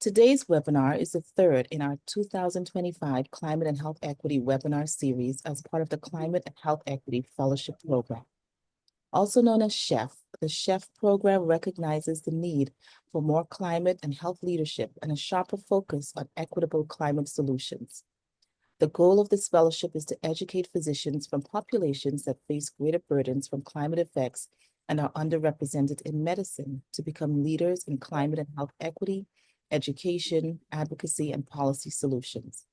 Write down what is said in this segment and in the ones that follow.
Today's webinar is the third in our 2025 Climate and Health Equity webinar series as part of the Climate and Health Equity Fellowship Program. Also known as CHEF, the CHEF program recognizes the need for more climate and health leadership and a sharper focus on equitable climate solutions. The goal of this fellowship is to educate physicians from populations that face greater burdens from climate effects and are underrepresented in medicine to become leaders in climate and health equity, education, advocacy, and policy solutions.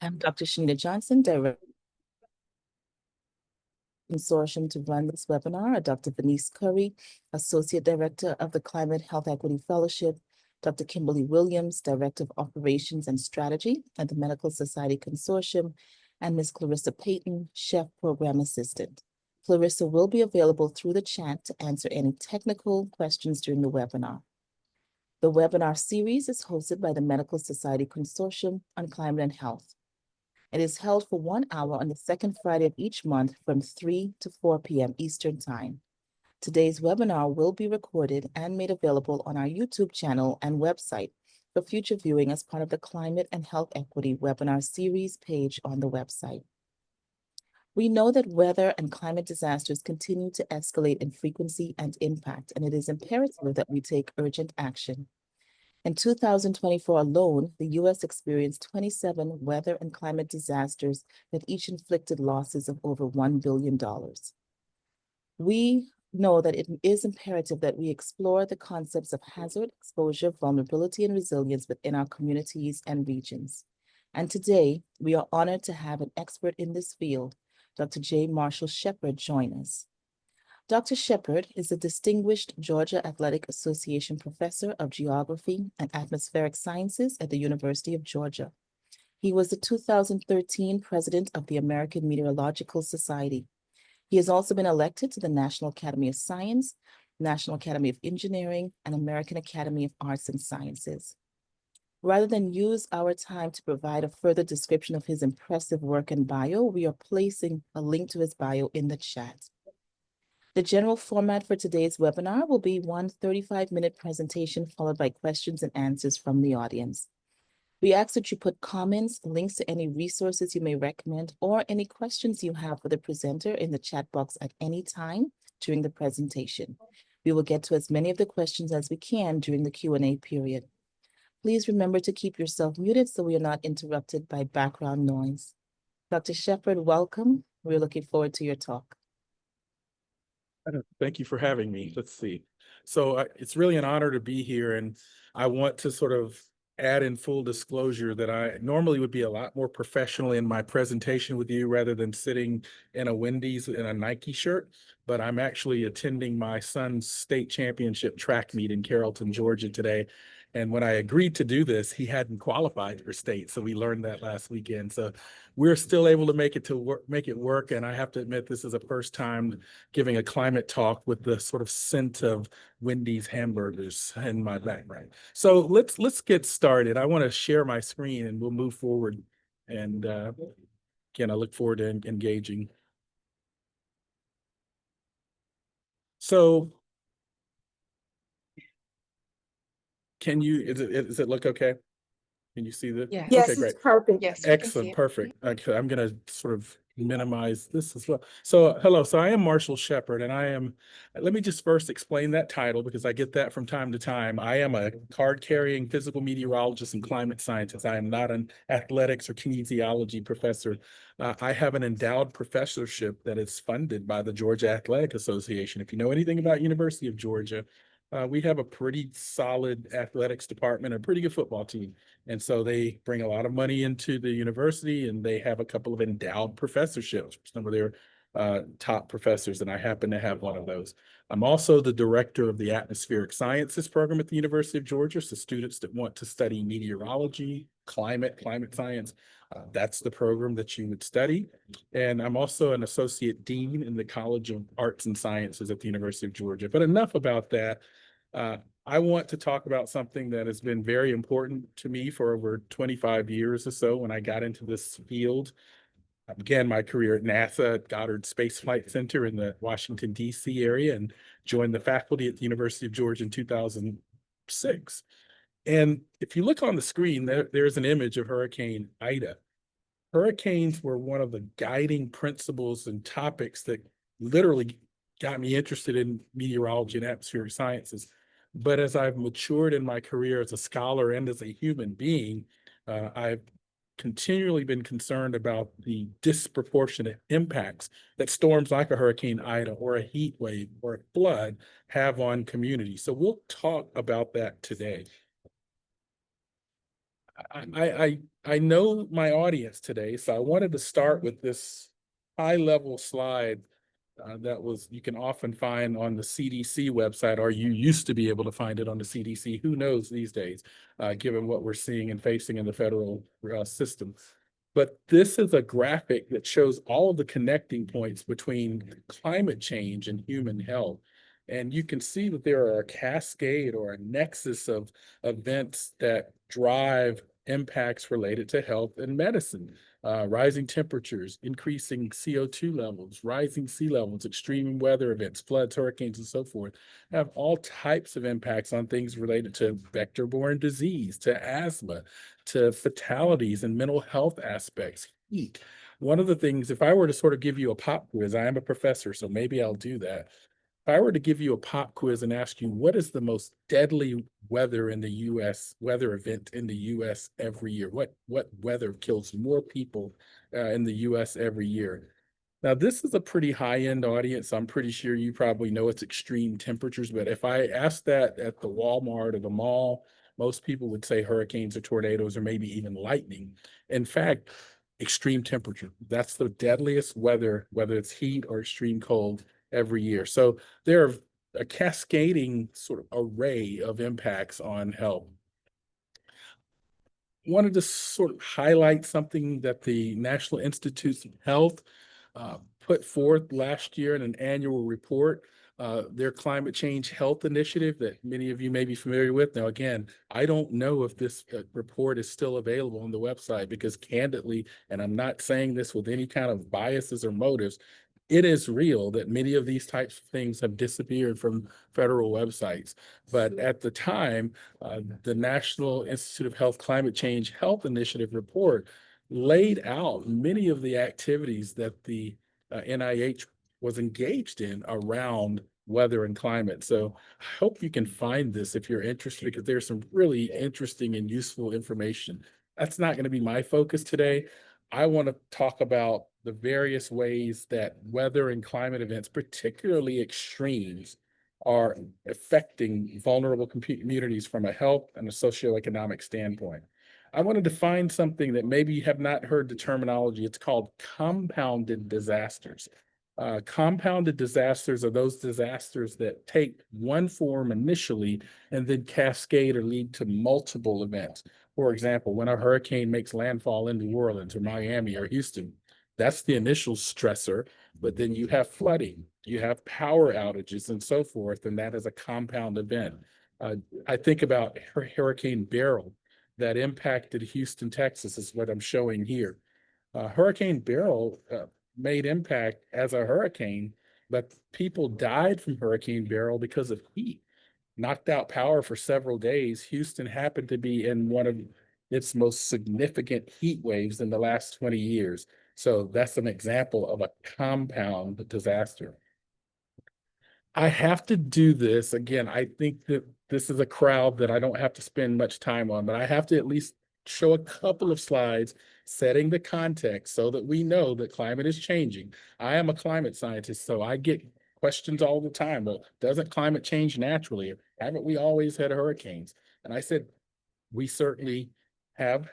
I'm Dr. Shanita Johnson, Director Consortium to run this webinar, Dr. Venice Curry, Associate Director of the Climate Health Equity Fellowship, Dr. Kimberly Williams, Director of Operations and Strategy at the Medical Society Consortium, and Ms. Clarissa Payton, Chef Program Assistant. Clarissa will be available through the chat to answer any technical questions during the webinar. The webinar series is hosted by the Medical Society Consortium on Climate and Health. It is held for 1 hour on the second Friday of each month from 3 to 4 p.m. Eastern Time. Today's webinar will be recorded and made available on our YouTube channel and website for future viewing as part of the Climate and Health Equity webinar series page on the website. We know that weather and climate disasters continue to escalate in frequency and impact, and it is imperative that we take urgent action. In 2024 alone, the U.S. experienced 27 weather and climate disasters that each inflicted losses of over $1 billion. We know that it is imperative that we explore the concepts of hazard, exposure, vulnerability, and resilience within our communities and regions. And today, we are honored to have an expert in this field, Dr. J. Marshall Shepard, join us. Dr. Shepard is a distinguished Georgia Athletic Association Professor of Geography and Atmospheric Sciences at the University of Georgia. He was the 2013 President of the American Meteorological Society. He has also been elected to the National Academy of Science, National Academy of Engineering, and American Academy of Arts and Sciences. Rather than use our time to provide a further description of his impressive work and bio, we are placing a link to his bio in the chat. The general format for today's webinar will be one 35-minute presentation followed by questions and answers from the audience. We ask that you put comments, links to any resources you may recommend, or any questions you have for the presenter in the chat box at any time during the presentation. We will get to as many of the questions as we can during the Q&A period. Please remember to keep yourself muted so we are not interrupted by background noise. Dr. Shepard, welcome. We're looking forward to your talk. Thank you for having me. Let's see. So it's really an honor to be here, and I want to sort of add in full disclosure that I normally would be a lot more professional in my presentation with you rather than sitting in a Wendy's in a Nike shirt, but I'm actually attending my son's state championship track meet in Carrollton, Georgia today. And when I agreed to do this, he hadn't qualified for state. So we learned that last weekend. So we're still able to make it work. And I have to admit, this is a first time giving a climate talk with the sort of scent of Wendy's hamburgers in my background. So let's get started. I want to share my screen and we'll move forward. And again, I look forward to engaging. So does it look okay? Can you see that? Yeah. Yes, Okay, great. it's perfect. Yes. Excellent. Perfect. Okay, I'm going to sort of minimize this as well. So hello, so I am Marshall Shepard, and let me just first explain that title because I get that from time to time. I am a card-carrying physical meteorologist and climate scientist. I am not an athletics or kinesiology professor. I have an endowed professorship that is funded by the Georgia Athletic Association. If you know anything about University of Georgia, we have a pretty solid athletics department, a pretty good football team. And so they bring a lot of money into the university, and they have a couple of endowed professorships, some of their top professors, and I happen to have one of those. I'm also the director of the Atmospheric Sciences program at the University of Georgia. So students that want to study meteorology, climate science, that's the program that you would study. And I'm also an associate dean in the College of Arts and Sciences at the University of Georgia. But enough about that. I want to talk about something that has been very important to me for over 25 years or so. When I got into this field, I began my career at NASA at Goddard Space Flight Center in the Washington, D.C. area, and joined the faculty at the University of Georgia in 2006. And if you look on the screen, there's an image of Hurricane Ida. Hurricanes were one of the guiding principles and topics that literally got me interested in meteorology and atmospheric sciences. But as I've matured in my career as a scholar and as a human being, I've continually been concerned about the disproportionate impacts that storms like a Hurricane Ida or a heat wave or a flood have on communities. So we'll talk about that today. I know my audience today, so I wanted to start with this high-level slide that you can often find on the CDC website, or you used to be able to find it on the CDC. Who knows these days, given what we're seeing and facing in the federal system. But this is a graphic that shows all of the connecting points between climate change and human health. And you can see that there are a cascade or a nexus of events that drive impacts related to health and medicine. Rising temperatures, increasing CO2 levels, rising sea levels, extreme weather events, floods, hurricanes, and so forth, have all types of impacts on things related to vector-borne disease, to asthma, to fatalities and mental health aspects, heat. One of the things, if I were to sort of give you a pop quiz, I am a professor, so maybe I'll do that. If I were to give you a pop quiz and ask you, what is the most deadly weather in the US, weather event in the US every year? What weather kills more people in the US every year? Now, this is a pretty high-end audience. I'm pretty sure you probably know it's extreme temperatures, but if I asked that at the Walmart or the mall, most people would say hurricanes or tornadoes or maybe even lightning. In fact, extreme temperature, that's the deadliest weather, whether it's heat or extreme cold every year. So there are a cascading sort of array of impacts on health. Wanted to sort of highlight something that the National Institutes of Health put forth last year in an annual report, their climate change health initiative that many of you may be familiar with. Now, again, I don't know if this report is still available on the website because candidly, and I'm not saying this with any kind of biases or motives, it is real that many of these types of things have disappeared from federal websites. But at the time, the National Institute of Health Climate Change Health Initiative report laid out many of the activities that the NIH was engaged in around weather and climate. So I hope you can find this if you're interested, because there's some really interesting and useful information. That's not going to be my focus today. I want to talk about the various ways that weather and climate events, particularly extremes, are affecting vulnerable communities from a health and a socioeconomic standpoint. I want to define something that maybe you have not heard the terminology. It's called compounded disasters. Compounded disasters are those disasters that take one form initially and then cascade or lead to multiple events. For example, when a hurricane makes landfall in New Orleans or Miami or Houston, that's the initial stressor, but then you have flooding, you have power outages and so forth, and that is a compound event. I think about Hurricane Beryl that impacted Houston, Texas, is what I'm showing here. Hurricane Beryl made impact as a hurricane, but people died from Hurricane Beryl because of heat. Knocked out power for several days. Houston happened to be in one of its most significant heat waves in the last 20 years. So that's an example of a compound disaster. I have to do this again. I think that this is a crowd that I don't have to spend much time on, but I have to at least show a couple of slides setting the context so that we know that climate is changing. I am a climate scientist, so I get questions all the time. Well, doesn't climate change naturally? Haven't we always had hurricanes? And I said, we certainly have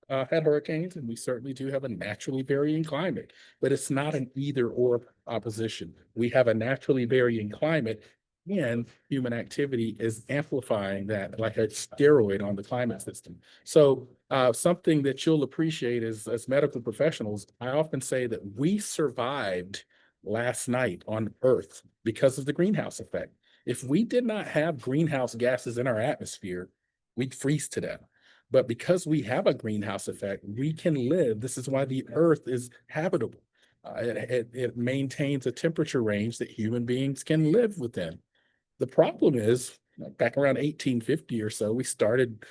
had hurricanes, and we certainly do have a naturally varying climate, but it's not an either or opposition. We have a naturally varying climate, and human activity is amplifying that like a steroid on the climate system. So something that you'll appreciate is, as medical professionals, I often say that we survived last night on Earth because of the greenhouse effect. If we did not have greenhouse gases in our atmosphere, we'd freeze to death. But because we have a greenhouse effect, we can live. This is why the Earth is habitable. It maintains a temperature range that human beings can live within. The problem is back around 1850 or so, we started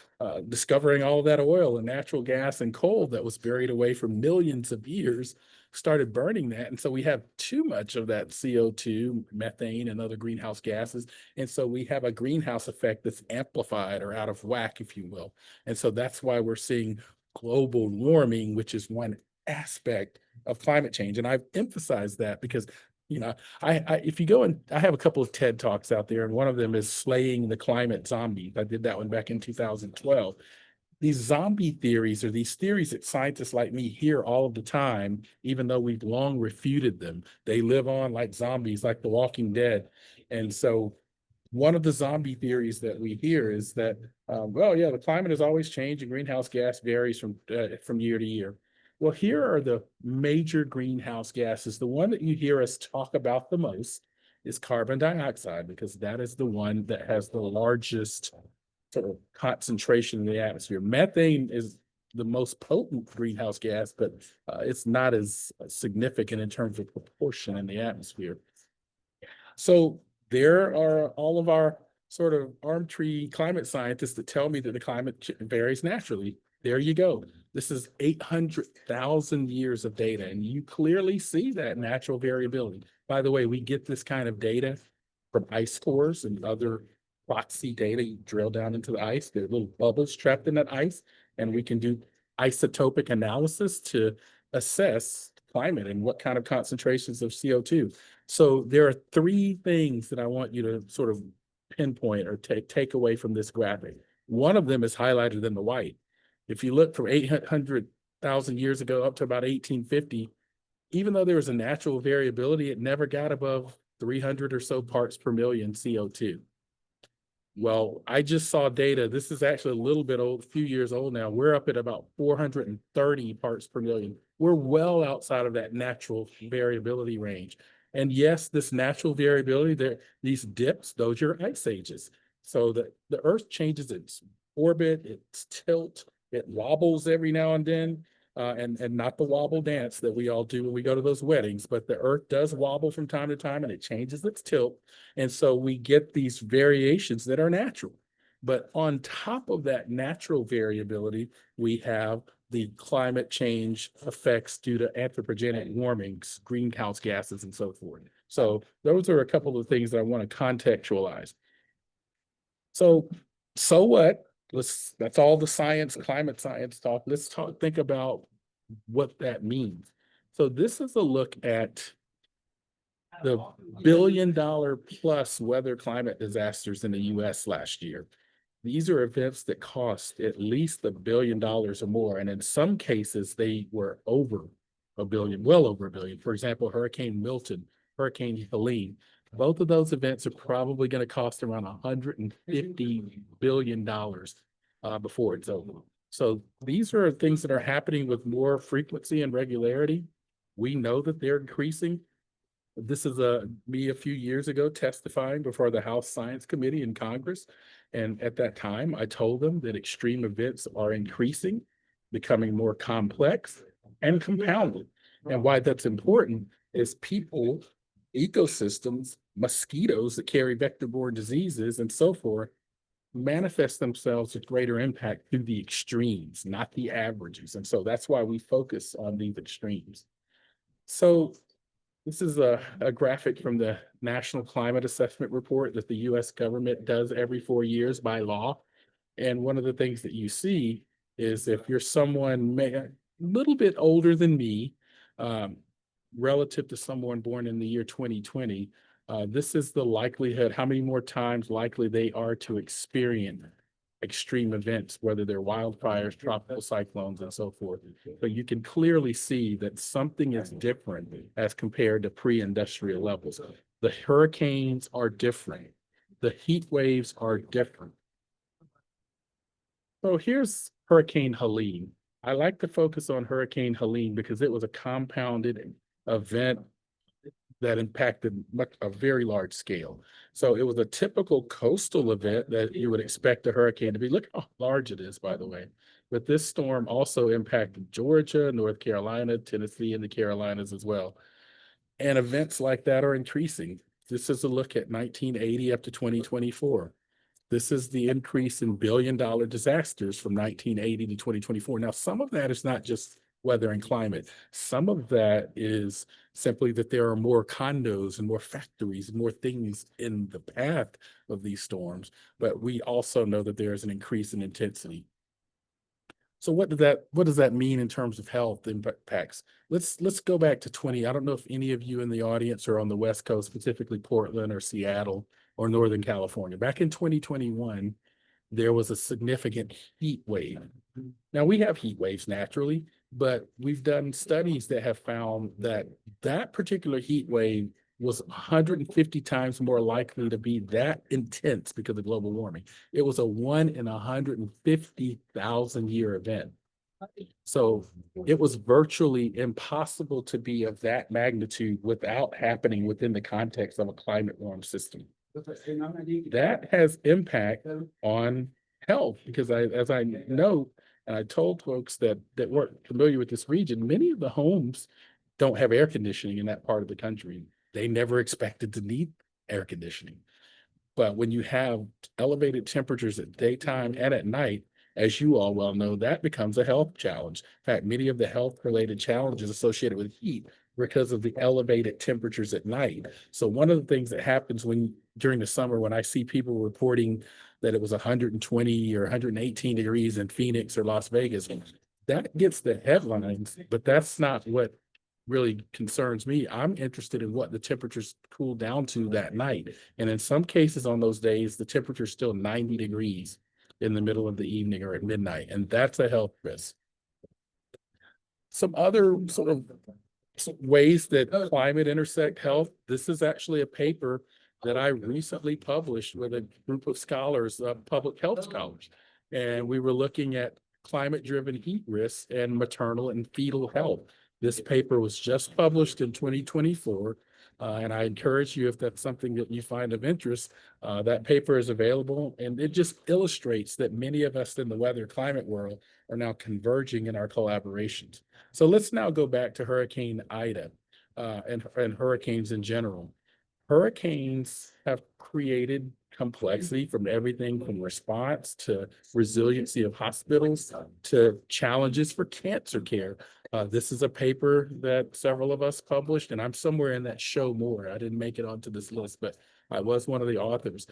discovering all of that oil and natural gas and coal that was buried away for millions of years, started burning that. And so we have too much of that CO2, methane, and other greenhouse gases. And so we have a greenhouse effect that's amplified or out of whack, if you will. And so that's why we're seeing global warming, which is one aspect of climate change. And I've emphasized that because, if you go and I have a couple of TED Talks out there, and one of them is Slaying the Climate Zombies. I did that one back in 2012. These zombie theories are these theories that scientists like me hear all of the time, even though we've long refuted them. They live on like zombies, like The Walking Dead. And so one of the zombie theories that we hear is that, well, yeah, the climate is always changing. Greenhouse gas varies from year to year. Well, here are the major greenhouse gases. The one that you hear us talk about the most is carbon dioxide, because that is the one that has the largest sort of concentration in the atmosphere. Methane is the most potent greenhouse gas, but it's not as significant in terms of proportion in the atmosphere. So there are all of our sort of arm tree climate scientists that tell me that the climate varies naturally. There you go. This is 800,000 years of data, and you clearly see that natural variability. By the way, we get this kind of data from ice cores and other proxy data. You drill down into the ice, there are little bubbles trapped in that ice, and we can do isotopic analysis to assess climate and what kind of concentrations of CO2. So there are three things that I want you to sort of pinpoint or take away from this graphic. One of them is highlighted in the white. If you look from 800,000 years ago up to about 1850, even though there was a natural variability, it never got above 300 or so parts per million CO2. Well, I just saw data. This is actually a little bit old, a few years old now. We're up at about 430 parts per million. We're well outside of that natural variability range. And yes, this natural variability, these dips, those are ice ages. So the Earth changes its orbit, its tilt, it wobbles every now and then. And not the wobble dance that we all do when we go to those weddings, but the Earth does wobble from time to time, and it changes its tilt. And so we get these variations that are natural. But on top of that natural variability, we have the climate change effects due to anthropogenic warmings, greenhouse gases, and so forth. So those are a couple of things that I want to contextualize. So what? That's all the science, climate science talk. Let's think about what that means. So this is a look at the $1 billion plus weather climate disasters in the US last year. These are events that cost at least $1 billion or more. And in some cases, they were over a billion, well over a billion. For example, Hurricane Milton, Hurricane Helene. Both of those events are probably going to cost around $150 billion before it's over. So these are things that are happening with more frequency and regularity. We know that they're increasing. This is me a few years ago testifying before the House Science Committee in Congress. And at that time, I told them that extreme events are increasing, becoming more complex and compounded. And why that's important is people, ecosystems, mosquitoes that carry vector-borne diseases and so forth manifest themselves with greater impact through the extremes, not the averages. And so that's why we focus on these extremes. So this is a graphic from the National Climate Assessment Report that the US government does every 4 years by law. And one of the things that you see is if you're someone a little bit older than me, relative to someone born in the year 2020, this is the likelihood, how many more times likely they are to experience extreme events, whether they're wildfires, tropical cyclones, and so forth. But you can clearly see that something is different as compared to pre-industrial levels. The hurricanes are different. The heat waves are different. So here's Hurricane Helene. I like to focus on Hurricane Helene because it was a compounded event that impacted a very large scale. So it was a typical coastal event that you would expect a hurricane to be. Look how large it is, by the way. But this storm also impacted Georgia, North Carolina, Tennessee, and the Carolinas as well. And events like that are increasing. This is a look at 1980 up to 2024. This is the increase in billion-dollar disasters from 1980 to 2024. Now, some of that is not just weather and climate. Some of that is simply that there are more condos and more factories and more things in the path of these storms. But we also know that there is an increase in intensity. So what does that mean in terms of health impacts? Let's go back to 20. I don't know if any of you in the audience are on the West Coast, specifically Portland or Seattle or Northern California. Back in 2021, there was a significant heat wave. Now we have heat waves naturally, but we've done studies that have found that that particular heat wave was 150 times more likely to be that intense because of global warming. It was a 1 in 150,000 year event. So it was virtually impossible to be of that magnitude without happening within the context of a climate warm system. That has impact on health because as I know, and I told folks that weren't familiar with this region, many of the homes don't have air conditioning in that part of the country. They never expected to need air conditioning. But when you have elevated temperatures at daytime and at night, as you all well know, that becomes a health challenge. In fact, many of the health-related challenges associated with heat because of the elevated temperatures at night. So one of the things that happens during the summer, when I see people reporting that it was 120 or 118 degrees in Phoenix or Las Vegas, that gets the headlines, but that's not what really concerns me. I'm interested in what the temperatures cool down to that night. And in some cases on those days, the temperature is still 90 degrees in the middle of the evening or at midnight, and that's a health risk. Some other sort of ways that climate intersect health. This is actually a paper that I recently published with a group of scholars, public health scholars. And we were looking at climate-driven heat risks and maternal and fetal health. This paper was just published in 2024. And I encourage you, if that's something that you find of interest, that paper is available. And it just illustrates that many of us in the weather climate world are now converging in our collaborations. So let's now go back to Hurricane Ida and hurricanes in general. Hurricanes have created complexity from everything from response to resiliency of hospitals to challenges for cancer care. This is a paper that several of us published, and I'm somewhere in that show more. I didn't make it onto this list, but I was one of the authors.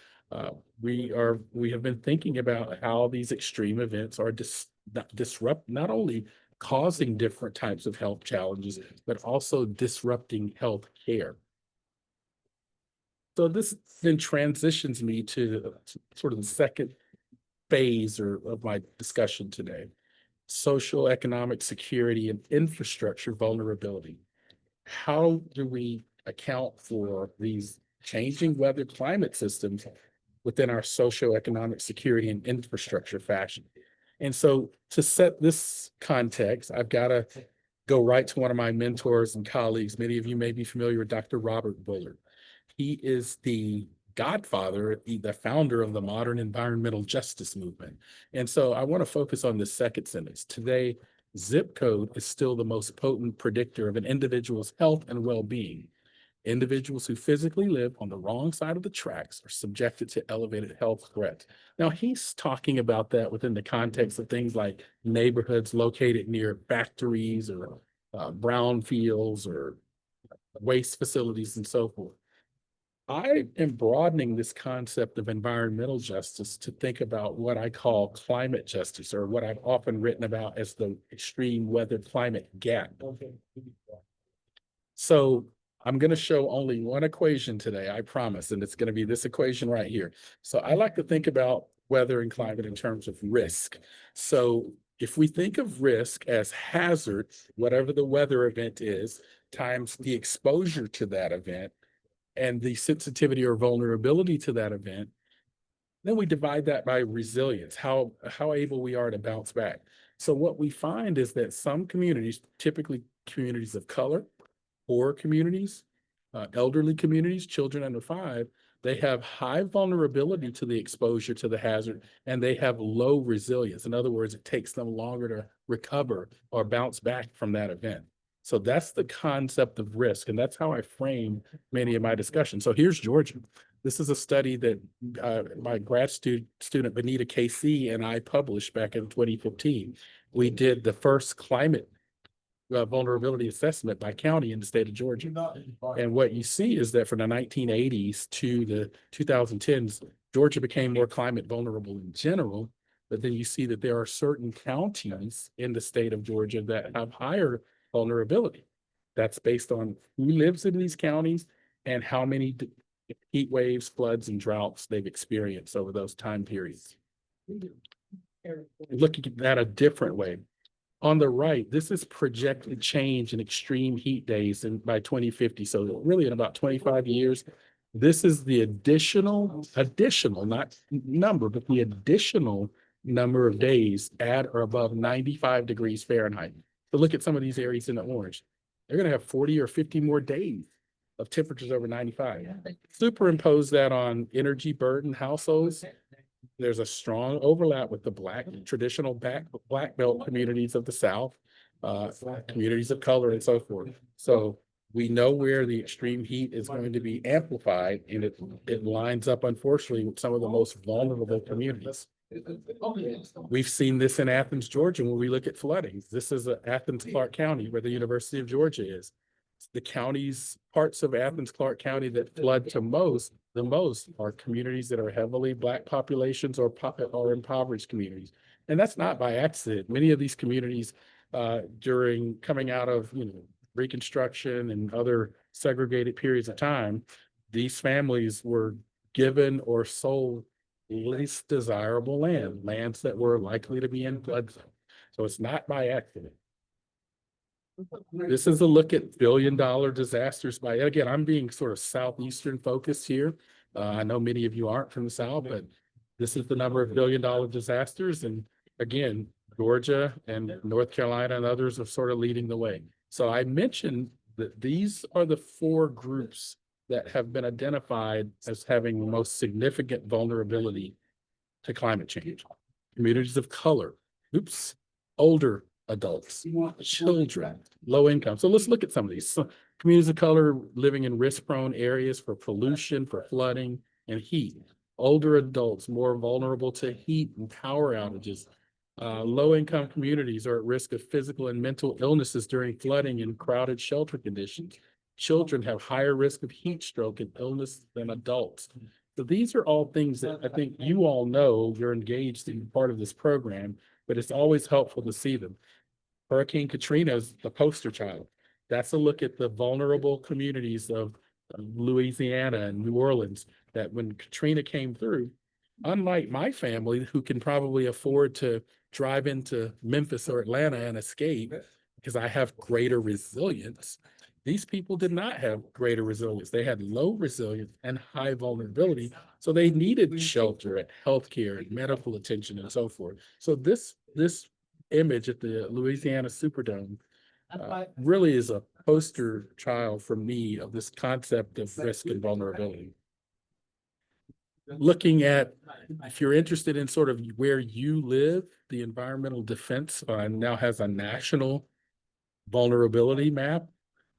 We have been thinking about how these extreme events are disrupt not only causing different types of health challenges, but also disrupting health care. So this then transitions me to sort of the second phase of my discussion today: social, economic security, and infrastructure vulnerability. How do we account for these changing weather climate systems within our socioeconomic security and infrastructure fashion? And so to set this context, I've got to go right to one of my mentors and colleagues. Many of you may be familiar with Dr. Robert Bullard. He is the godfather, the founder of the modern environmental justice movement. And so I want to focus on the second sentence. Today, zip code is still the most potent predictor of an individual's health and well-being. Individuals who physically live on the wrong side of the tracks are subjected to elevated health threats. Now, he's talking about that within the context of things like neighborhoods located near factories or brownfields or waste facilities and so forth. I am broadening this concept of environmental justice to think about what I call climate justice, or what I've often written about as the extreme weather climate gap. So I'm going to show only one equation today, I promise, and it's going to be this equation right here. So I like to think about weather and climate in terms of risk. So if we think of risk as hazard, whatever the weather event is, times the exposure to that event, and the sensitivity or vulnerability to that event, then we divide that by resilience, how able we are to bounce back. So what we find is that some communities, typically communities of color, poor communities, elderly communities, children under 5, they have high vulnerability to the exposure to the hazard, and they have low resilience. In other words, it takes them longer to recover or bounce back from that event. So that's the concept of risk, and that's how I frame many of my discussions. So here's Georgia. This is a study that my grad student Benita KC and I published back in 2015. We did the first climate vulnerability assessment by county in the state of Georgia. And what you see is that from the 1980s to the 2010s, Georgia became more climate vulnerable in general. But then you see that there are certain counties in the state of Georgia that have higher vulnerability. That's based on who lives in these counties and how many heat waves, floods, and droughts they've experienced over those time periods. Looking at that a different way. On the right, this is projected change in extreme heat days by 2050. So really in about 25 years, this is the additional, not number, but the additional number of days at or above 95 degrees Fahrenheit. So look at some of these areas in the orange. They're going to have 40 or 50 more days of temperatures over 95. Superimpose that on energy burden households. There's a strong overlap with the traditional black belt communities of the South, communities of color and so forth. So we know where the extreme heat is going to be amplified, and it lines up, unfortunately, with some of the most vulnerable communities. We've seen this in Athens, Georgia, when we look at flooding. This is Athens, Clarke County, where the University of Georgia is. The counties, parts of Athens, Clarke County that flood the most are communities that are heavily Black populations or impoverished communities. And that's not by accident. Many of these communities during coming out of Reconstruction and other segregated periods of time, these families were given or sold least desirable lands that were likely to be in flood zone. So it's not by accident. This is a look at billion-dollar disasters again, I'm being sort of Southeastern focused here. I know many of you aren't from the South, but this is the number of billion-dollar disasters. And again, Georgia and North Carolina and others are sort of leading the way. So I mentioned that these are the 4 groups that have been identified as having the most significant vulnerability to climate change. Communities of color, older adults, children, low income. So let's look at some of these. So communities of color living in risk-prone areas for pollution, for flooding, and heat. Older adults more vulnerable to heat and power outages. Low-income communities are at risk of physical and mental illnesses during flooding and crowded shelter conditions. Children have higher risk of heat stroke and illness than adults. So these are all things that I think you all know. You're engaged in part of this program, but it's always helpful to see them. Hurricane Katrina is the poster child. That's a look at the vulnerable communities of Louisiana and New Orleans, that when Katrina came through, unlike my family, who can probably afford to drive into Memphis or Atlanta and escape because I have greater resilience, these people did not have greater resilience. They had low resilience and high vulnerability. So they needed shelter and healthcare and medical attention and so forth. So this image at the Louisiana Superdome really is a poster child for me of this concept of risk and vulnerability. Looking at, if you're interested in sort of where you live, the Environmental Defense Fund now has a national vulnerability map.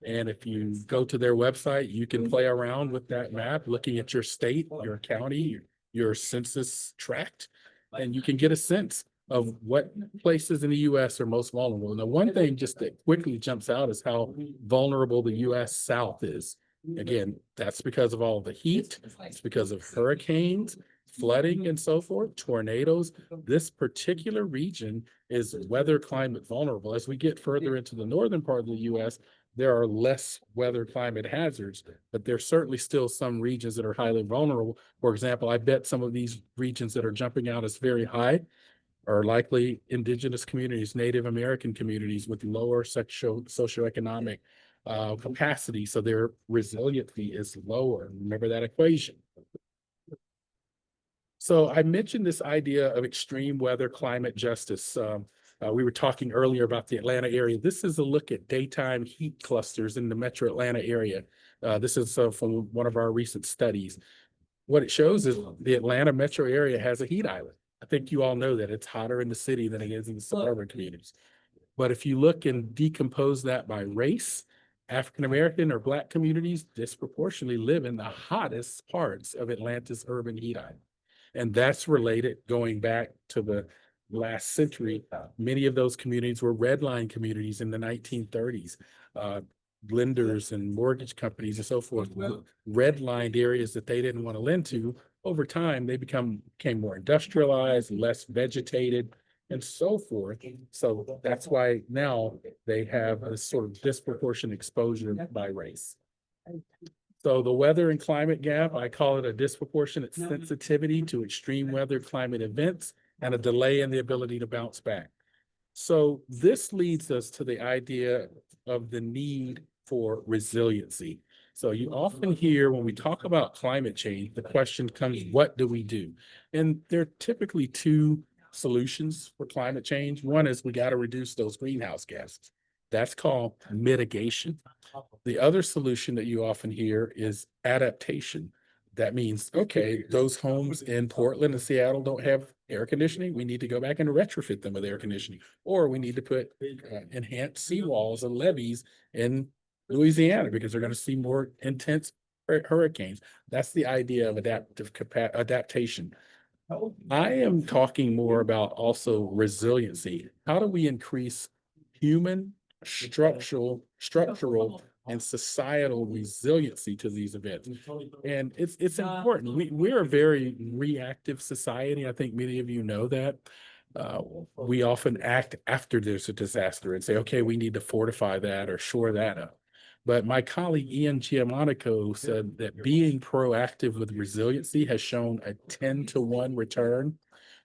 And if you go to their website, you can play around with that map, looking at your state, your county, your census tract, and you can get a sense of what places in the U.S. are most vulnerable. And the one thing just that quickly jumps out is how vulnerable the U.S. South is. Again, that's because of all the heat. It's because of hurricanes, flooding, and so forth, tornadoes. This particular region is weather climate vulnerable. As we get further into the northern part of the U.S., there are less weather climate hazards, but there's certainly still some regions that are highly vulnerable. For example, I bet some of these regions that are jumping out as very high are likely indigenous communities, Native American communities with lower socioeconomic capacity, so their resiliency is lower. Remember that equation. So I mentioned this idea of extreme weather climate justice. We were talking earlier about the Atlanta area. This is a look at daytime heat clusters in the metro Atlanta area. This is from one of our recent studies. What it shows is the Atlanta metro area has a heat island. I think you all know that it's hotter in the city than it is in the suburban communities. But if you look and decompose that by race African American or Black communities disproportionately live in the hottest parts of Atlanta's urban heat island. And that's related going back to the last century. Many of those communities were redline communities in the 1930s. Lenders and mortgage companies and so forth redlined areas that they didn't want to lend to. Over time, they became more industrialized, less vegetated, and so forth. So that's why now they have a sort of disproportionate exposure by race. So the weather and climate gap, I call it a disproportionate sensitivity to extreme weather climate events and a delay in the ability to bounce back. So this leads us to the idea of the need for resiliency. So you often hear when we talk about climate change, the question comes, what do we do? And there are typically two solutions for climate change. One is we got to reduce those greenhouse gases. That's called mitigation. The other solution that you often hear is adaptation. That means, okay, those homes in Portland and Seattle don't have air conditioning. We need to go back and retrofit them with air conditioning, or we need to put enhanced seawalls and levees in Louisiana because they're going to see more intense hurricanes. That's the idea of adaptation. I am talking more about also resiliency. How do we increase human structural and societal resiliency to these events? And it's important. We're a very reactive society. I think many of you know that. We often act after there's a disaster and say, okay, we need to fortify that or shore that up. But my colleague Ian Giamonico said that being proactive with resiliency has shown a 10-to-1 return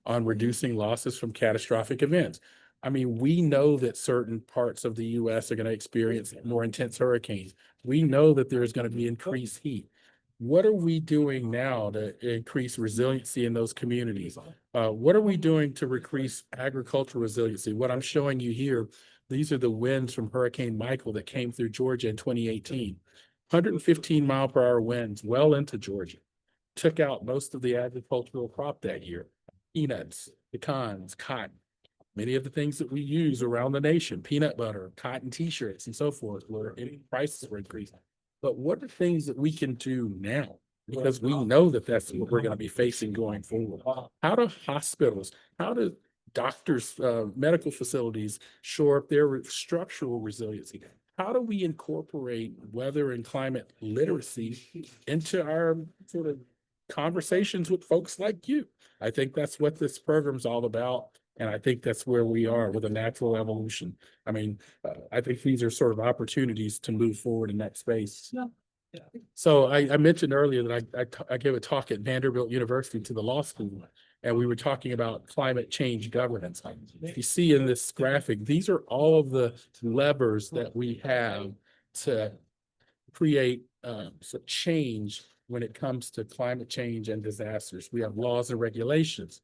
on reducing losses from catastrophic events. I mean, we know that certain parts of the US are going to experience more intense hurricanes. We know that there's going to be increased heat. What are we doing now to increase resiliency in those communities? What are we doing to increase agricultural resiliency? What I'm showing you here, these are the winds from Hurricane Michael that came through Georgia in 2018. 115-mile-per-hour winds well into Georgia. Took out most of the agricultural crop that year. Peanuts, pecans, cotton. Many of the things that we use around the nation, peanut butter, cotton t-shirts, and so forth, where prices were increasing. But what are things that we can do now? Because we know that that's what we're going to be facing going forward. How do hospitals, how do doctors, medical facilities shore up their structural resiliency? How do we incorporate weather and climate literacy into our sort of conversations with folks like you? I think that's what this program's all about. And I think that's where we are with a natural evolution. I mean, I think these are sort of opportunities to move forward in that space. Yeah. So I mentioned earlier that I gave a talk at Vanderbilt University to the law school, and we were talking about climate change governance. You see in this graphic, these are all of the levers that we have to create change when it comes to climate change and disasters. We have laws and regulations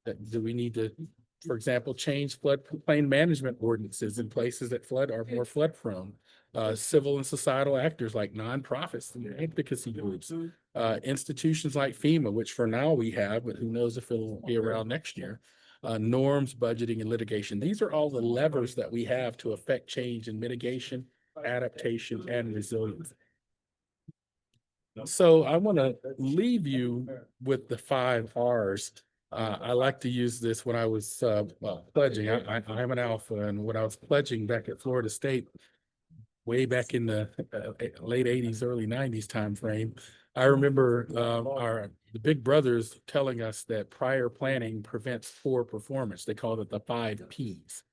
that do we need to, for example, change floodplain management ordinances in places that flood are more flood prone. Civil and societal actors like nonprofits and advocacy groups, institutions like FEMA, which for now we have, but who knows if it'll be around next year. Norms, budgeting, and litigation. These are all the levers that we have to affect change in mitigation, adaptation, and resilience. So I want to leave you with the 5 R's. I like to use this when I was pledging. I'm an alpha, and when I was pledging back at Florida State, way back in the late 80s, early 90s time frame, I remember the big brothers telling us that prior planning prevents poor performance. They called it the 5 Ps.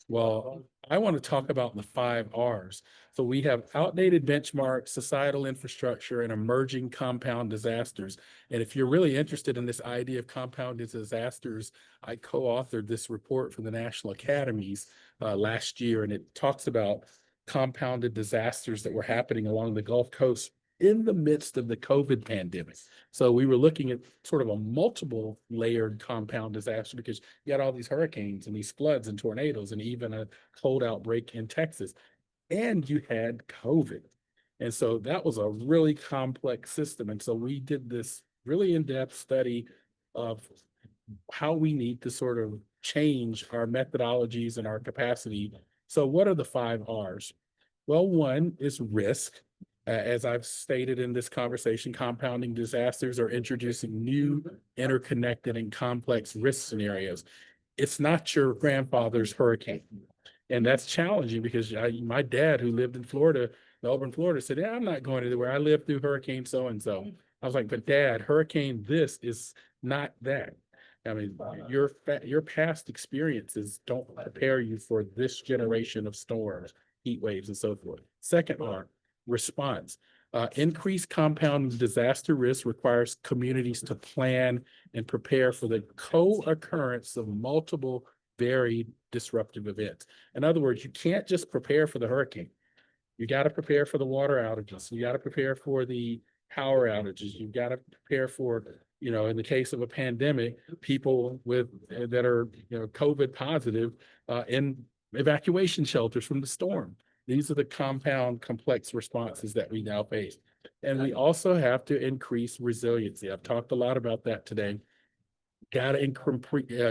Well, I want to talk about the 5 R's. So we have outdated benchmarks, societal infrastructure, and emerging compound disasters. And if you're really interested in this idea of compounded disasters, I co-authored this report for the National Academies last year, and it talks about compounded disasters that were happening along the Gulf Coast in the midst of the COVID pandemic. So we were looking at sort of a multiple layered compound disaster because you had all these hurricanes and these floods and tornadoes and even a cold outbreak in Texas, and you had COVID. And so that was a really complex system. And so we did this really in-depth study of how we need to sort of change our methodologies and our capacity. So what are the 5 R's? Well, one is risk. As I've stated in this conversation, compounding disasters are introducing new, interconnected, and complex risk scenarios. It's not your grandfather's hurricane. And that's challenging because my dad, who lived in Florida, Melbourne, Florida, said, "Yeah, I'm not going anywhere. I lived through Hurricane so and so." I was like, "But Dad, Hurricane this is not that." I mean, your past experiences don't prepare you for this generation of storms, heat waves, and so forth. Second R, response. Increased compounding disaster risk requires communities to plan and prepare for the co-occurrence of multiple varied disruptive events. In other words, you can't just prepare for the hurricane. You got to prepare for the water outages. You got to prepare for the power outages. You've got to prepare for, in the case of a pandemic, people that are, COVID positive in evacuation shelters from the storm. These are the compound complex responses that we now face. And we also have to increase resiliency. I've talked a lot about that today. Got to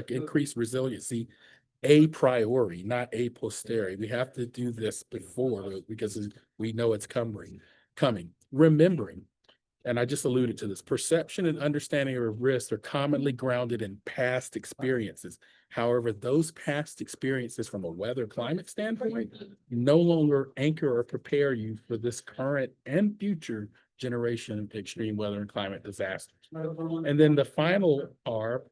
increase resiliency a priori, not a posteriori. We have to do this before because we know it's coming. Remembering, and I just alluded to this, perception and understanding of risk are commonly grounded in past experiences. However, those past experiences from a weather climate standpoint no longer anchor or prepare you for this current and future generation of extreme weather and climate disasters. And then the final R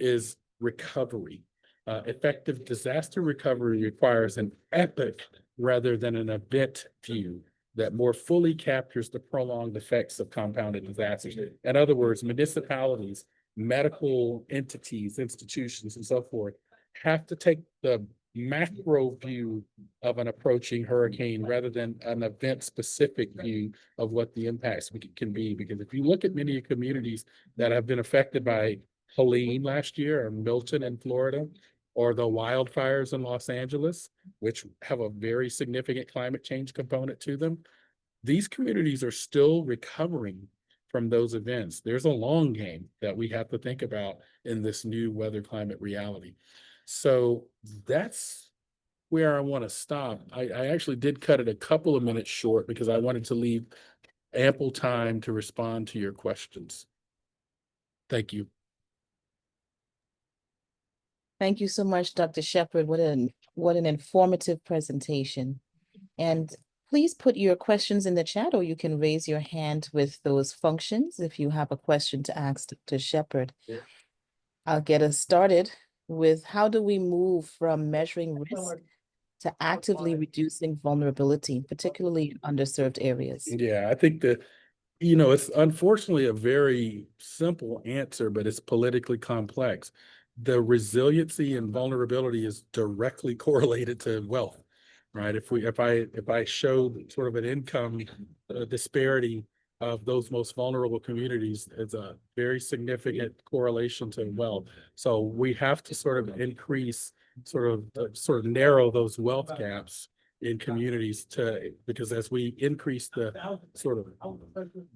is recovery. Effective disaster recovery requires an epic rather than an event view that more fully captures the prolonged effects of compounded disasters. In other words, municipalities, medical entities, institutions, and so forth have to take the macro view of an approaching hurricane rather than an event-specific view of what the impacts can be. Because if you look at many communities that have been affected by Helene last year, or Milton in Florida, or the wildfires in Los Angeles, which have a very significant climate change component to them, these communities are still recovering from those events. There's a long game that we have to think about in this new weather climate reality. So that's where I want to stop. I actually did cut it a couple of minutes short because I wanted to leave ample time to respond to your questions. Thank you. Thank you so much, Dr. Shepherd. What an informative presentation. And please put your questions in the chat, or you can raise your hand with those functions if you have a question to ask Dr. Shepherd. Yeah. I'll get us started with how do we move from measuring risk to actively reducing vulnerability, particularly in underserved areas? Yeah, I think that, it's unfortunately a very simple answer, but it's politically complex. The resiliency and vulnerability is directly correlated to wealth, right? If I show sort of an income disparity of those most vulnerable communities, it's a very significant correlation to wealth. So we have to sort of increase, sort of narrow those wealth gaps in communities because as we increase the sort of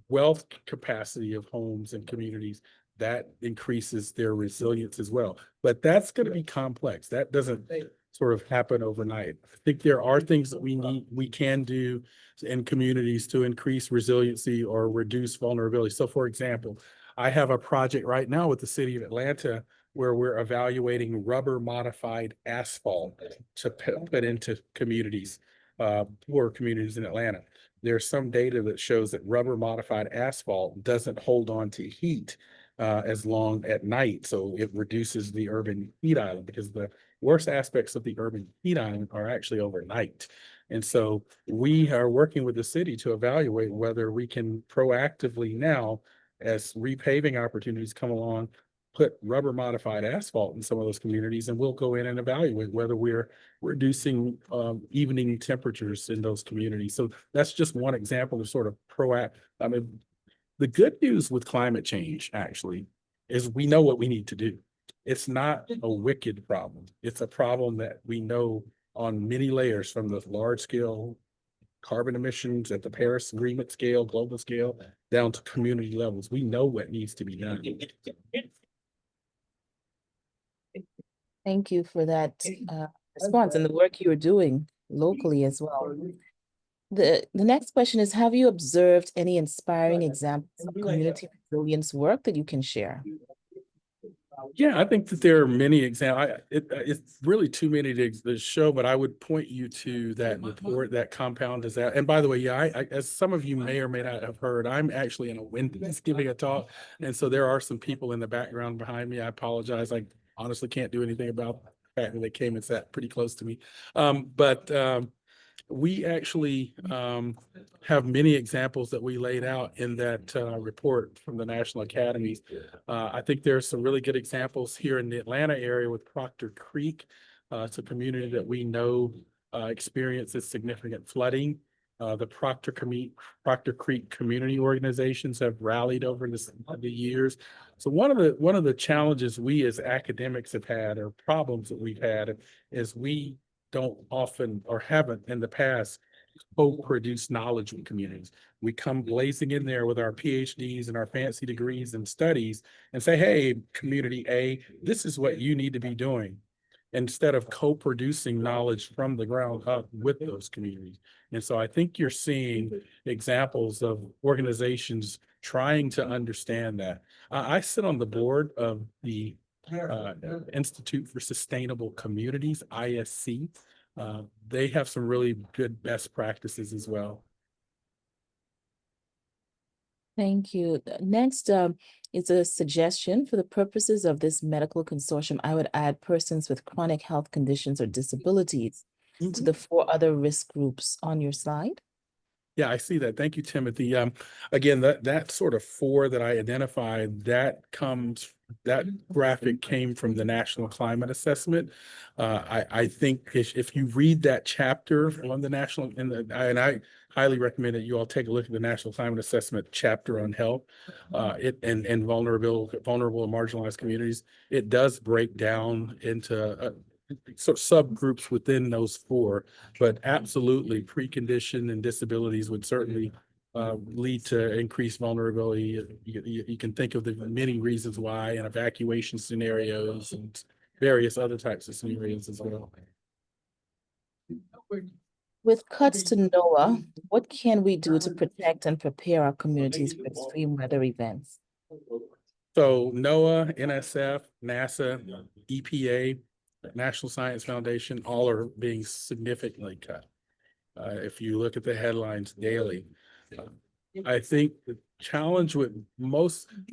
wealth capacity of homes and communities, that increases their resilience as well. But that's going to be complex. That doesn't sort of happen overnight. I think there are things that we can do in communities to increase resiliency or reduce vulnerability. So for example, I have a project right now with the city of Atlanta where we're evaluating rubber modified asphalt to put into communities, poor communities in Atlanta. There's some data that shows that rubber modified asphalt doesn't hold on to heat as long at night. So it reduces the urban heat island because the worst aspects of the urban heat island are actually overnight. And so we are working with the city to evaluate whether we can proactively now, as repaving opportunities come along, put rubber modified asphalt in some of those communities, and we'll go in and evaluate whether we're reducing evening temperatures in those communities. So that's just one example of sort of I mean, the good news with climate change actually is we know what we need to do. It's not a wicked problem. It's a problem that we know on many layers, from the large scale carbon emissions at the Paris Agreement scale, global scale, down to community levels. We know what needs to be done. Thank you for that response and the work you're doing locally as well. The next question is, have you observed any inspiring examples of community resilience work that you can share? Yeah, I think that there are many examples. It's really too many to show, but I would point you to that report, that compound disaster. And by the way, yeah, as some of you may or may not have heard, I'm actually in a Wendy's giving a talk, and so there are some people in the background behind me. I apologize. I honestly can't do anything about the fact that they came and sat pretty close to me. But we actually have many examples that we laid out in that report from the National Academies. I think there's some really good examples here in the Atlanta area with Proctor Creek. It's a community that we know experiences significant flooding. The Proctor Creek community organizations have rallied over the years. So one of the challenges we as academics have had, or problems that we've had, is we don't often or haven't in the past co-produce knowledge with communities. We come blazing in there with our PhDs and our fancy degrees and studies and say, hey, community A, this is what you need to be doing, instead of co-producing knowledge from the ground up with those communities. And so I think you're seeing examples of organizations trying to understand that. I sit on the board of the Institute for Sustainable Communities, ISC. They have some really good best practices as well. Thank you. Next is a suggestion. For the purposes of this medical consortium, I would add persons with chronic health conditions or disabilities to the 4 other risk groups on your slide. Yeah, I see that. Thank you, Timothy. Again, that sort of 4 that I identified, that graphic came from the National Climate Assessment. I think if you read that chapter on the national, and I highly recommend that you all take a look at the National Climate Assessment chapter on health, and vulnerable and marginalized communities. It does break down into sort of subgroups within those 4, but absolutely precondition and disabilities would certainly lead to increased vulnerability. You can think of the many reasons why, and evacuation scenarios and various other types of scenarios as well. With cuts to NOAA, what can we do to protect and prepare our communities for extreme weather events? So NOAA, NSF, NASA, EPA, National Science Foundation, all are being significantly cut. If you look at the headlines daily, I think the challenge with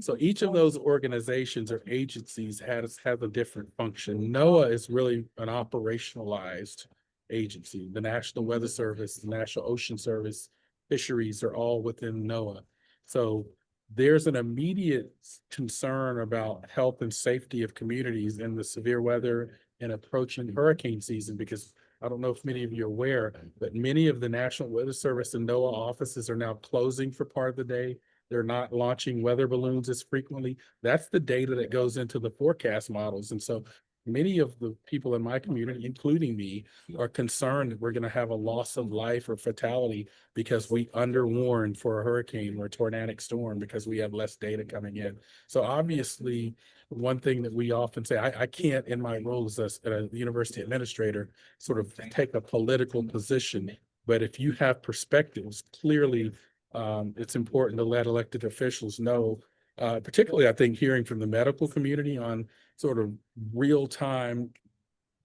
so each of those organizations or agencies has a different function. NOAA is really an operationalized agency. The National Weather Service, the National Ocean Service, fisheries are all within NOAA. So there's an immediate concern about health and safety of communities in the severe weather and approaching hurricane season, because I don't know if many of you are aware, but many of the National Weather Service and NOAA offices are now closing for part of the day. They're not launching weather balloons as frequently. That's the data that goes into the forecast models. And so many of the people in my community, including me, are concerned that we're going to have a loss of life or fatality because we underwarned for a hurricane or a tornadic storm because we have less data coming in. So obviously, one thing that we often say, I can't, in my role as a university administrator, sort of take a political position, but if you have perspectives, clearly it's important to let elected officials know, particularly I think hearing from the medical community on sort of real-time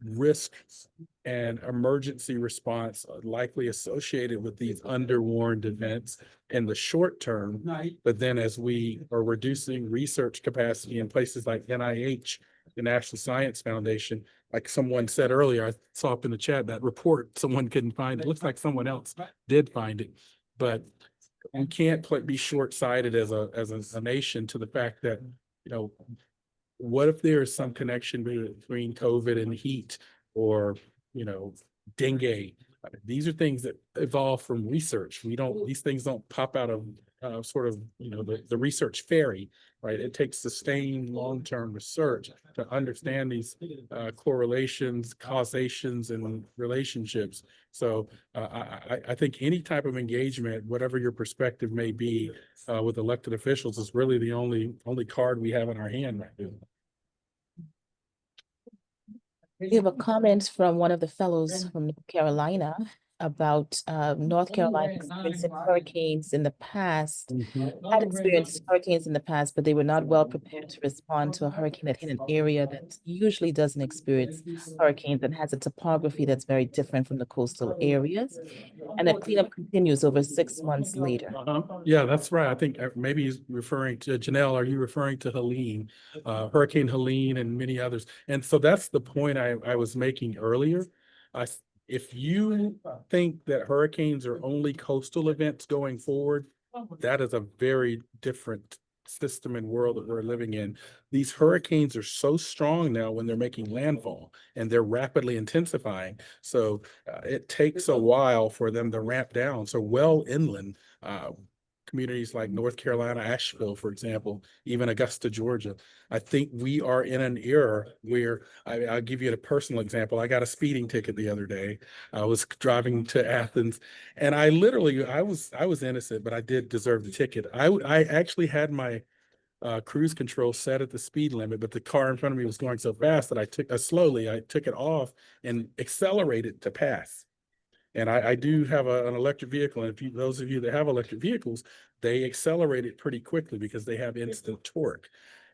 risks and emergency response likely associated with these underwarned events in the short term. But then as we are reducing research capacity in places like NIH, the National Science Foundation, like someone said earlier, I saw up in the chat, that report, someone couldn't find it. It looks like someone else did find it, but we can't be short-sighted as a nation to the fact that, you know, what if there is some connection between COVID and heat, or, you know, dengue? These are things that evolve from research. These things don't pop out of sort of, you know, the research fairy, right? It takes sustained long-term research to understand these correlations, causations, and relationships. So I think any type of engagement, whatever your perspective may be, with elected officials, is really the only card we have in our hand right now. We have a comment from one of the fellows from North Carolina. about North Carolina experiencing hurricanes in the past, had experienced hurricanes in the past, but they were not well prepared to respond to a hurricane that hit an area that usually doesn't experience hurricanes and has a topography that's very different from the coastal areas. And that cleanup continues over 6 months later. Yeah, that's right. I think maybe he's referring to Janelle. Are you referring to Helene, Hurricane Helene and many others? And so that's the point I was making earlier. If you think that hurricanes are only coastal events going forward, that is a very different system and world that we're living in. These hurricanes are so strong now when they're making landfall and they're rapidly intensifying. So it takes a while for them to ramp down. So well inland, communities like North Carolina, Asheville, for example, even Augusta, Georgia. I think we are in an era where I'll give you a personal example. I got a speeding ticket the other day. I was driving to Athens, and I was innocent, but I did deserve the ticket. I actually had my cruise control set at the speed limit, but the car in front of me was going so fast that I took it off and accelerated to pass. And I do have an electric vehicle. And those of you that have electric vehicles, they accelerate it pretty quickly because they have instant torque.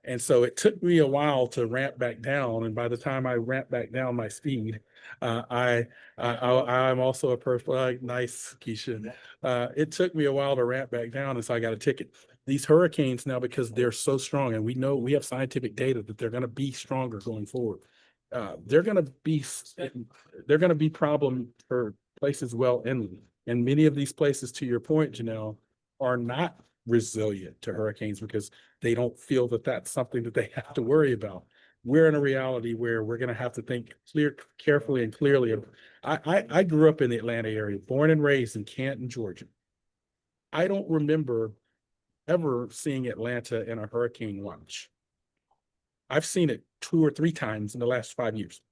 And so it took me a while to ramp back down. And by the time I ramped back down my speed, I'm also a perfect, nice, Keisha. It took me a while to ramp back down. And so I got a ticket. These hurricanes now, because they're so strong, and we know we have scientific data that they're going to be stronger going forward. They're going to be problem for places well inland. And many of these places, to your point, Janelle, are not resilient to hurricanes because they don't feel that that's something that they have to worry about. We're in a reality where we're going to have to think carefully and clearly. I grew up in the Atlanta area, born and raised in Canton, Georgia. I don't remember ever seeing Atlanta in a hurricane watch. I've seen it 2 or 3 times in the last 5 years.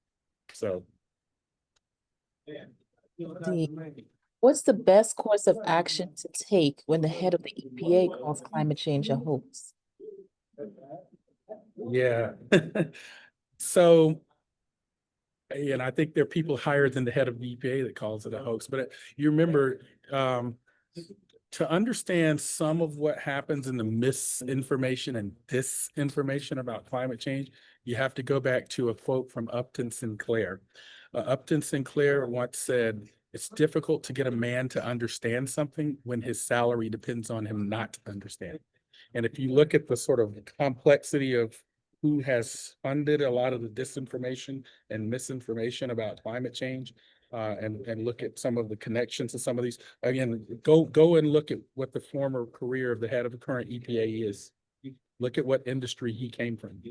So What's the best course of action to take when the head of the EPA calls climate change a hoax? yeah. So, and I think there are people higher than the head of the EPA that calls it a hoax. But you remember, to understand some of what happens in the misinformation and disinformation about climate change, you have to go back to a quote from Upton Sinclair. Upton Sinclair once said, "It's difficult to get a man to understand something when his salary depends on him not understanding." And if you look at the sort of complexity of who has funded a lot of the disinformation and misinformation about climate change, and look at some of the connections to some of these. Again, go and look at what the former career of the head of the current EPA is. Look at what industry he came from.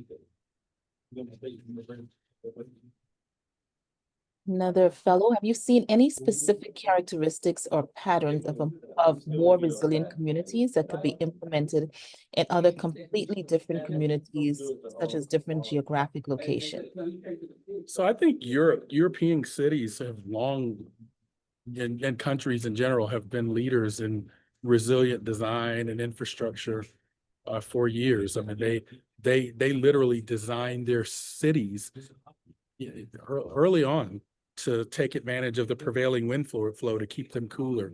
Another fellow, have you seen any specific characteristics or patterns of more resilient communities that could be implemented in other completely different communities, such as different geographic locations? So I think European cities have long, and countries in general, have been leaders in resilient design and infrastructure for years. I mean, they literally designed their cities early on to take advantage of the prevailing wind flow to keep them cooler.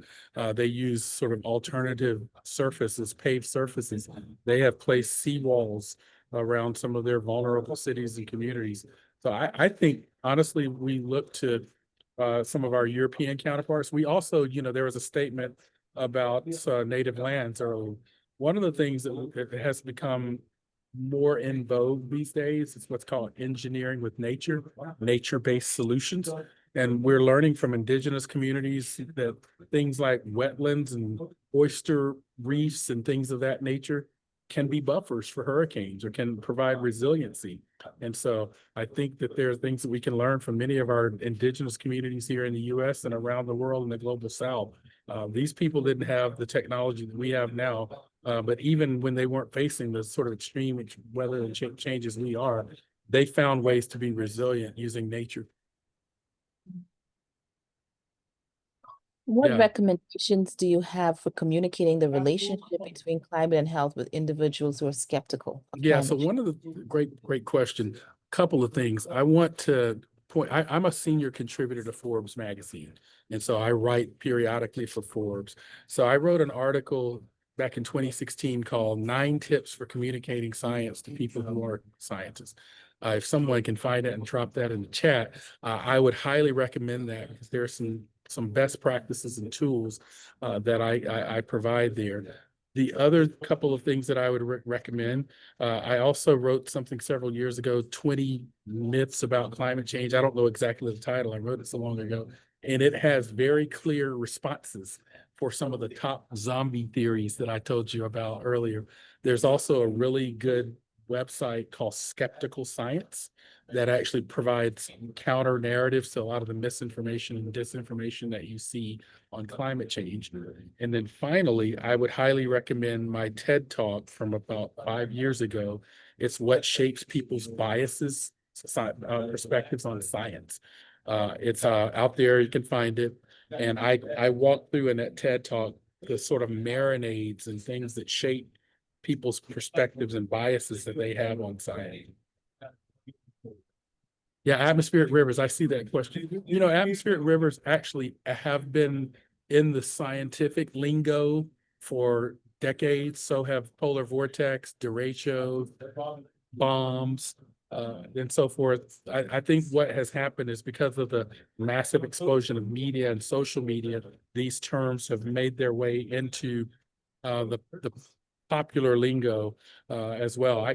They use sort of alternative surfaces, paved surfaces. They have placed seawalls around some of their vulnerable cities and communities. So I think, honestly, we look to some of our European counterparts. We also, there was a statement about native lands earlier. One of the things that has become more in vogue these days is what's called engineering with nature, nature-based solutions. And we're learning from indigenous communities that things like wetlands and oyster reefs and things of that nature can be buffers for hurricanes or can provide resiliency. And so I think that there are things that we can learn from many of our indigenous communities here in the US and around the world in the global South. These people didn't have the technology that we have now, but even when they weren't facing the sort of extreme weather and changes we are, they found ways to be resilient using nature. What Yeah. recommendations do you have for communicating the relationship between climate and health with individuals who are skeptical of Yeah, so climate change? one of the great question. Couple of things. I want to point, I'm a senior contributor to Forbes magazine. And so I write periodically for Forbes. So I wrote an article back in 2016 called 9 Tips for Communicating Science to People Who Are Scientists. If someone can find it and drop that in the chat, I would highly recommend that because there are some best practices and tools that I provide there. The other couple of things that I would recommend, I also wrote something several years ago, 20 myths about climate change. I don't know exactly the title. I wrote it so long ago, and it has very clear responses for some of the top zombie theories that I told you about earlier. There's also a really good website called Skeptical Science that actually provides counter narratives to a lot of the misinformation and disinformation that you see on climate change. And then finally, I would highly recommend my TED Talk from about 5 years ago. It's What Shapes People's Biases, Perspectives on Science. It's out there, you can find it. And I walk through in that TED Talk the sort of marinades and things that shape people's perspectives and biases that they have on science. Yeah, atmospheric rivers. I see that question. You know, atmospheric rivers actually have been in the scientific lingo for decades. So have polar vortex, derecho, bombs, and so forth. I think what has happened is because of the massive explosion of media and social media, these terms have made their way into the popular lingo as well.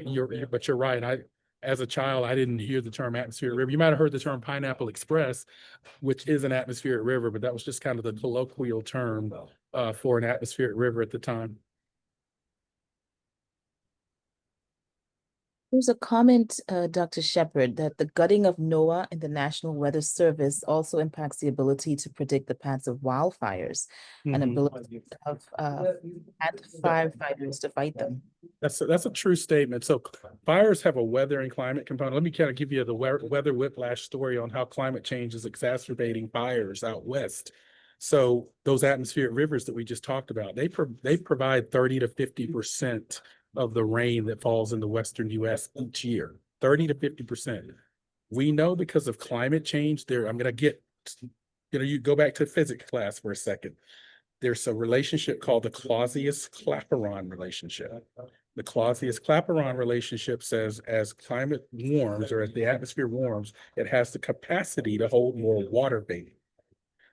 But you're right. As a child, I didn't hear the term atmospheric river. You might have heard the term Pineapple Express, which is an atmospheric river, but that was just kind of the colloquial term for an atmospheric river at the time. There's a comment, Dr. Shepard, that the gutting of NOAA and the National Weather Service also impacts the ability to predict the paths of wildfires and ability of and firefighters to fight them. That's a true statement. So fires have a weather and climate component. Let me kind of give you the weather whiplash story on how climate change is exacerbating fires out west. So those atmospheric rivers that we just talked about, they provide 30 to 50% of the rain that falls in the western US each year. 30 to 50%. We know because of climate change there, I'm going to get, you go back to physics class for a second. There's a relationship called the Clausius-Clapeyron relationship. The Clausius-Clapeyron relationship says as climate warms or as the atmosphere warms, it has the capacity to hold more water vapor.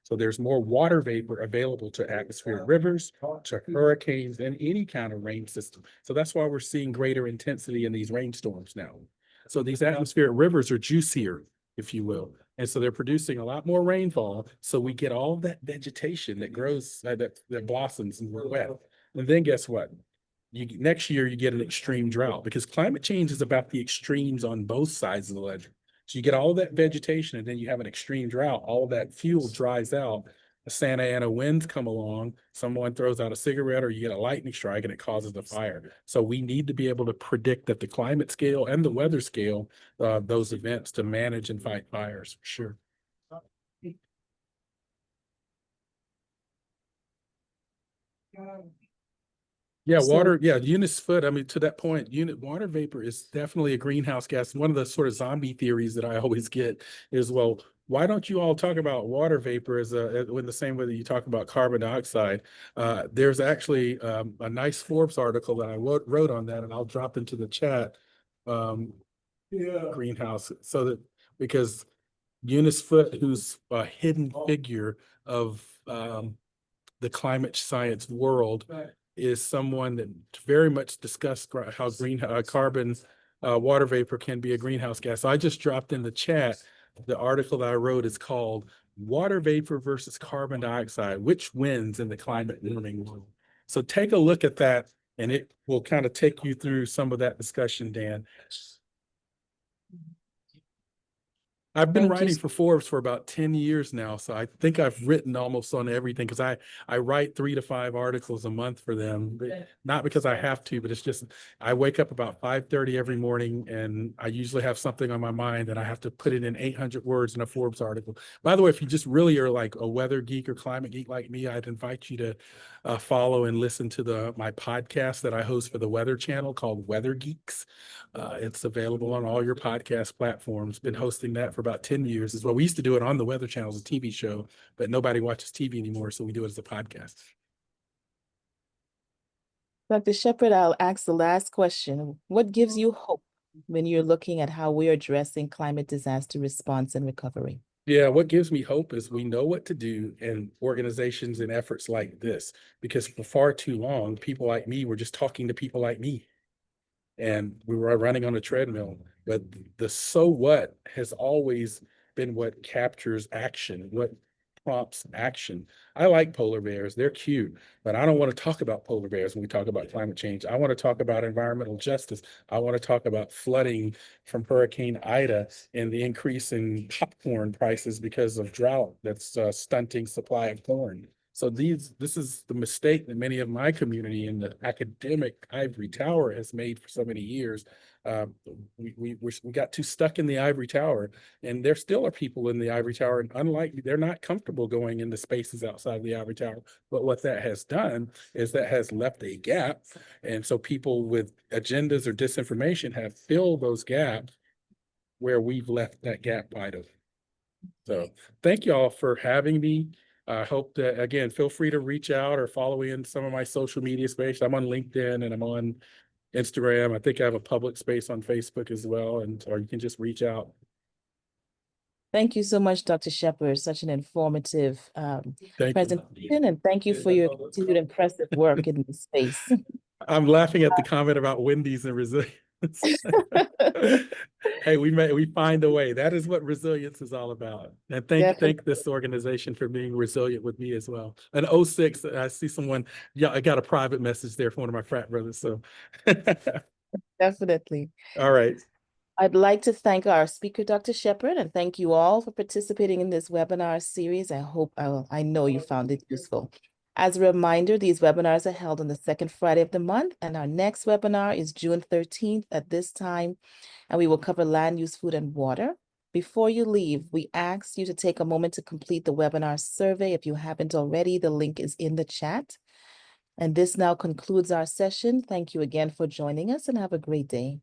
So there's more water vapor available to atmospheric rivers, to hurricanes, and any kind of rain system. So that's why we're seeing greater intensity in these rainstorms now. So these atmospheric rivers are juicier, if you will. And so they're producing a lot more rainfall. So we get all that vegetation that grows, that blossoms and we're wet. And then guess what? Next year, you get an extreme drought because climate change is about the extremes on both sides of the ledger. So you get all that vegetation and then you have an extreme drought. All that fuel dries out. The Santa Ana winds come along. Someone throws out a cigarette or you get a lightning strike and it causes a fire. So we need to be able to predict at the climate scale and the weather scale those events to manage and fight fires for sure. Yeah, water, Eunice Foot, I mean, to that point, water vapor is definitely a greenhouse gas. One of the sort of zombie theories that I always get is, well, why don't you all talk about water vapor as in the same way that you talk about carbon dioxide? There's actually a nice Forbes article that I wrote on that, and I'll drop into the chat. Greenhouse, so that because Eunice Foot, who's a hidden figure of the climate science world, is someone that very much discussed how carbon water vapor can be a greenhouse gas. So I just dropped in the chat the article that I wrote is called Water Vapor versus Carbon Dioxide, Which Wins in the Climate Warming World? So take a look at that and it will kind of take you through some of that discussion, Dan. I've been writing for Forbes for about 10 years now, so I think I've written almost on everything because I write 3 to 5 articles a month for them, not because I have to, but it's just I wake up about 5:30 every morning and I usually have something on my mind and I have to put it in 800 words in a Forbes article. By the way, if you just really are like a weather geek or climate geek like me, I'd invite you to follow and listen to my podcast that I host for the Weather Channel called Weather Geeks. It's available on all your podcast platforms. Been hosting that for about 10 years as well. We used to do it on the Weather Channel as a TV show, but nobody watches TV anymore, so we do it as a podcast. Dr. Shepherd, I'll ask the last question. What gives you hope when you're looking at how we're addressing climate disaster response and recovery? Yeah, what gives me hope is we know what to do in organizations and efforts like this, because for far too long, people like me were just talking to people like me. And we were running on a treadmill. But the so what has always been what captures action, what prompts action. I like polar bears, they're cute, but I don't want to talk about polar bears when we talk about climate change. I want to talk about environmental justice. I want to talk about flooding from Hurricane Ida and the increase in popcorn prices because of drought that's stunting supply of corn. So this is the mistake that many of my community in the academic ivory tower has made for so many years. We got too stuck in the ivory tower, and there still are people in the ivory tower, and unlike, they're not comfortable going into spaces outside the ivory tower. But what that has done is that has left a gap, and so people with agendas or disinformation have filled those gaps where we've left that gap wide open. So thank you all for having me. I hope that, again, feel free to reach out or follow me in some of my social media space. I'm on LinkedIn and I'm on Instagram. I think I have a public space on Facebook as well, and or you can just reach out. Thank you so much, Dr. Shepherd. Such an informative Thank you. presentation, and thank you for your continued impressive work in this space. I'm laughing at the comment about Wendy's and resilience. Hey, we find a way. That is what resilience is all about. And thank this organization for being resilient with me as well. And 06, I see someone, yeah, I got a private message there from one of my frat brothers. So Definitely. all right. I'd like to thank our speaker, Dr. Shepherd, and thank you all for participating in this webinar series. I know you found it useful. As a reminder, these webinars are held on the second Friday of the month, and our next webinar is June 13th at this time, and we will cover land use, food, and water. Before you leave, we ask you to take a moment to complete the webinar survey. If you haven't already, the link is in the chat. And this now concludes our session. Thank you again for joining us, and have a great day.